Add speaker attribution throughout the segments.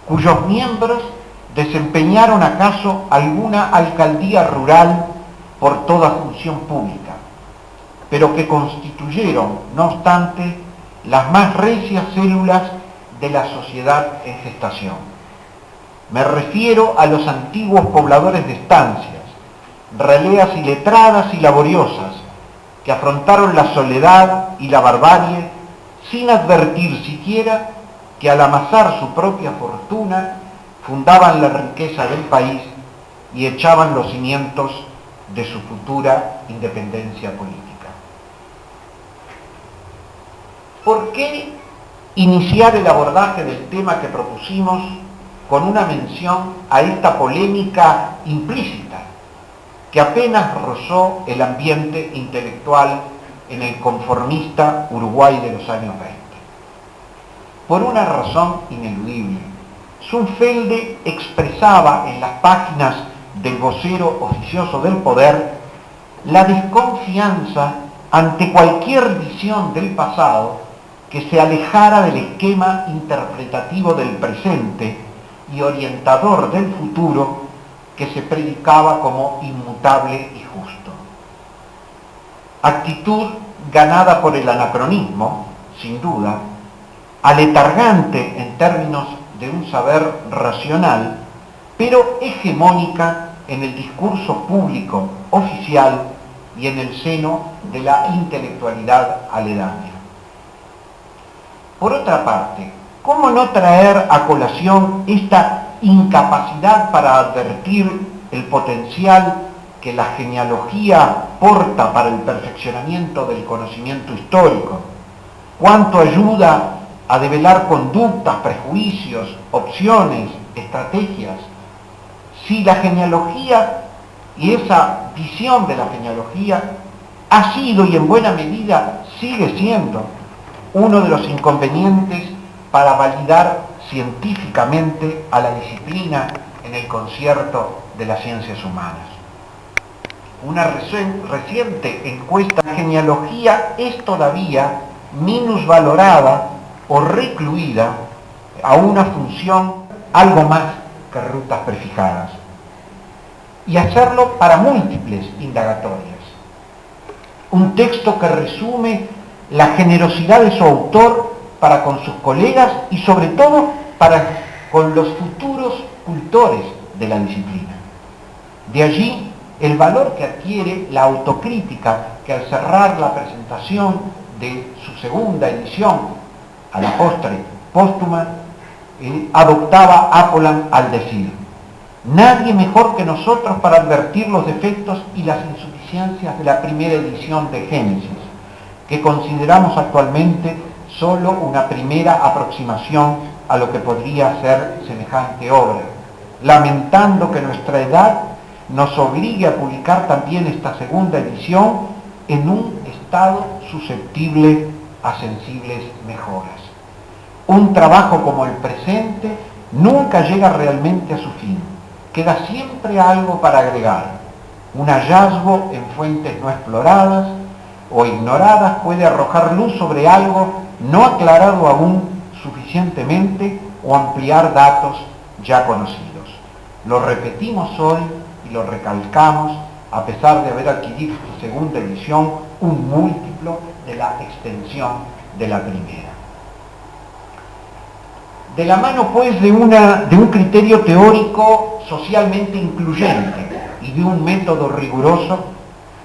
Speaker 1: cuyos miembros desempeñaron acaso alguna alcaldía rural por toda función pública, pero que constituyeron, no obstante, las más recias células de la sociedad en gestación. Me refiero a los antiguos pobladores de estancias, releas iletradas y laboriosas, que afrontaron la soledad y la barbarie sin advertir siquiera que al amasar su propia fortuna fundaban la riqueza del país y echaban los cimientos de su futura independencia política. ¿Por qué iniciar el abordaje del tema que propusimos con una mención a esta polémica implícita que apenas rozó el ambiente intelectual en el conformista Uruguay de los años 20? Por una razón ineludible. Zunfelde expresaba en las páginas del vocero oficioso del poder la desconfianza ante cualquier visión del pasado que se alejara del esquema interpretativo del presente y orientador del futuro que se predicaba como inmutable y justo. Actitud ganada por el anacronismo, sin duda, aletargante en términos de un saber racional, pero hegemónica en el discurso público oficial y en el seno de la intelectualidad aledaña. Por otra parte, ¿cómo no traer a colación esta incapacidad para advertir el potencial que la genealogía porta para el perfeccionamiento del conocimiento histórico? ¿Cuánto ayuda a develar conductas, prejuicios, opciones, estrategias? Si la genealogía y esa visión de la genealogía ha sido y en buena medida sigue siendo uno de los inconvenientes para validar científicamente a la disciplina en el concierto de las ciencias humanas. Una reciente encuesta de genealogía es todavía minusvalorada o recluida a una función algo más que rutas prefijadas, y hacerlo para múltiples indagatorias. Un texto que resume la generosidad de su autor para con sus colegas y sobre todo para con los futuros cultores de la disciplina. De allí el valor que adquiere la autocrítica que al cerrar la presentación de su segunda edición, a la postre póstuma, adoptaba Apolan al decir: nadie mejor que nosotros para advertir los defectos y las insuficiencias de la primera edición de Génesis, que consideramos actualmente solo una primera aproximación a lo que podría ser semejante obra, lamentando que nuestra edad nos obligue a publicar también esta segunda edición en un estado susceptible a sensibles mejoras. Un trabajo como el presente nunca llega realmente a su fin, queda siempre algo para agregar. Un hallazgo en fuentes no exploradas o ignoradas puede arrojar luz sobre algo no aclarado aún suficientemente o ampliar datos ya conocidos. Lo repetimos hoy y lo recalcamos a pesar de haber adquirido su segunda edición, un múltiplo de la extensión de la primera. De la mano pues de un criterio teórico socialmente incluyente y de un método riguroso,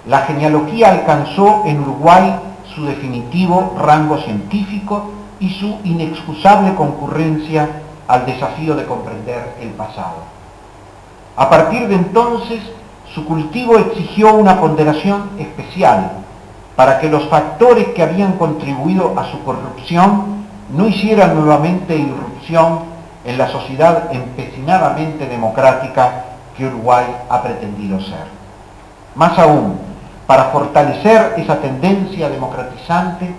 Speaker 1: la genealogía alcanzó en Uruguay su definitivo rango científico y su inexcusable concurrencia al desafío de comprender el pasado. A partir de entonces, su cultivo exigió una ponderación especial para que los factores que habían contribuido a su corrupción no hicieran nuevamente irrupción en la sociedad empecinadamente democrática que Uruguay ha pretendido ser. Más aún, para fortalecer esa tendencia democratizante,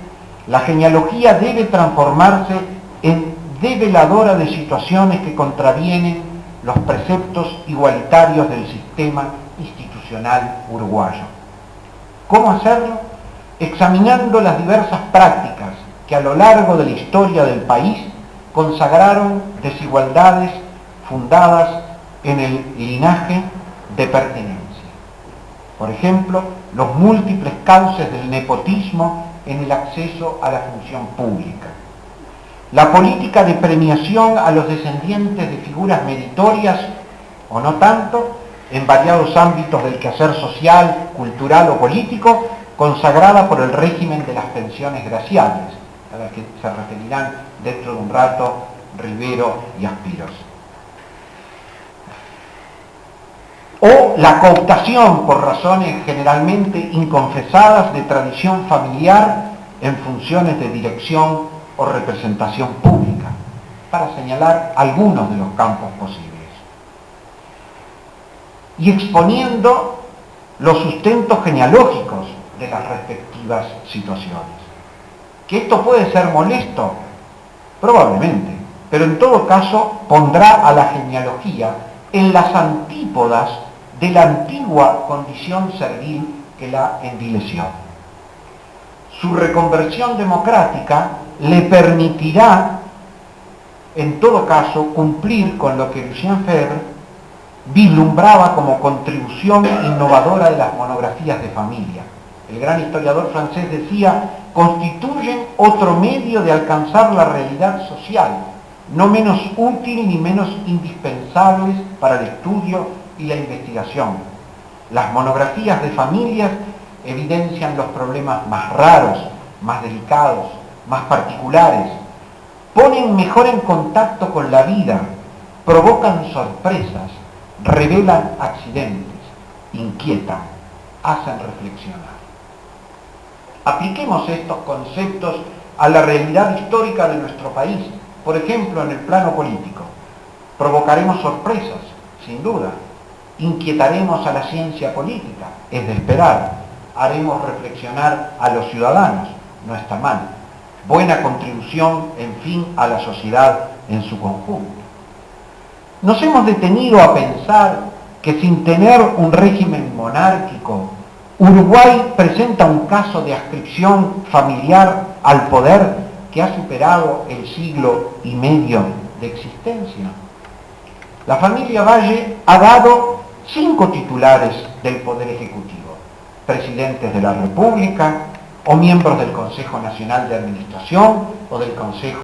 Speaker 1: la genealogía debe transformarse en develadora de situaciones que contravienen los preceptos igualitarios del sistema institucional uruguayo. ¿Cómo hacerlo? Examinando las diversas prácticas que a lo largo de la historia del país consagraron desigualdades fundadas en el linaje de pertenencia. Por ejemplo, los múltiples cauces del nepotismo en el acceso a la función pública. La política de premiación a los descendientes de figuras meritorias, o no tanto, en variados ámbitos del quehacer social, cultural o político, consagrada por el régimen de las pensiones graciales, a las que se referirán dentro de un rato Rivero y Aspiros. O la cooptación por razones generalmente inconfesadas de tradición familiar en funciones de dirección o representación pública, para señalar algunos de los campos posibles. Y exponiendo los sustentos genealógicos de las respectivas situaciones. ¿Que esto puede ser molesto? Probablemente, pero en todo caso pondrá a la genealogía en las antípodas de la antigua condición servil que la envileció. Su reconversión democrática le permitirá, en todo caso, cumplir con lo que Lucien Febvre vislumbraba como contribución innovadora de las monografías de familia. El gran historiador francés decía: constituyen otro medio de alcanzar la realidad social, no menos útil ni menos indispensable para el estudio y la investigación. Las monografías de familias evidencian los problemas más raros, más delicados, más particulares, ponen mejor en contacto con la vida, provocan sorpresas, revelan accidentes, inquietan, hacen reflexionar. Apliquemos estos conceptos a la realidad histórica de nuestro país, por ejemplo, en el plano político. Provocaremos sorpresas, sin duda. Inquietaremos a la ciencia política, es de esperar. Haremos reflexionar a los ciudadanos, no está mal. Buena contribución, en fin, a la sociedad en su conjunto. Nos hemos detenido a pensar que sin tener un régimen monárquico, Uruguay presenta un caso de adscripción familiar al poder que ha superado el siglo y medio de existencia. La familia Valle ha dado 5 titulares del Poder Ejecutivo: presidentes de la República, o miembros del Consejo Nacional de Administración o del Consejo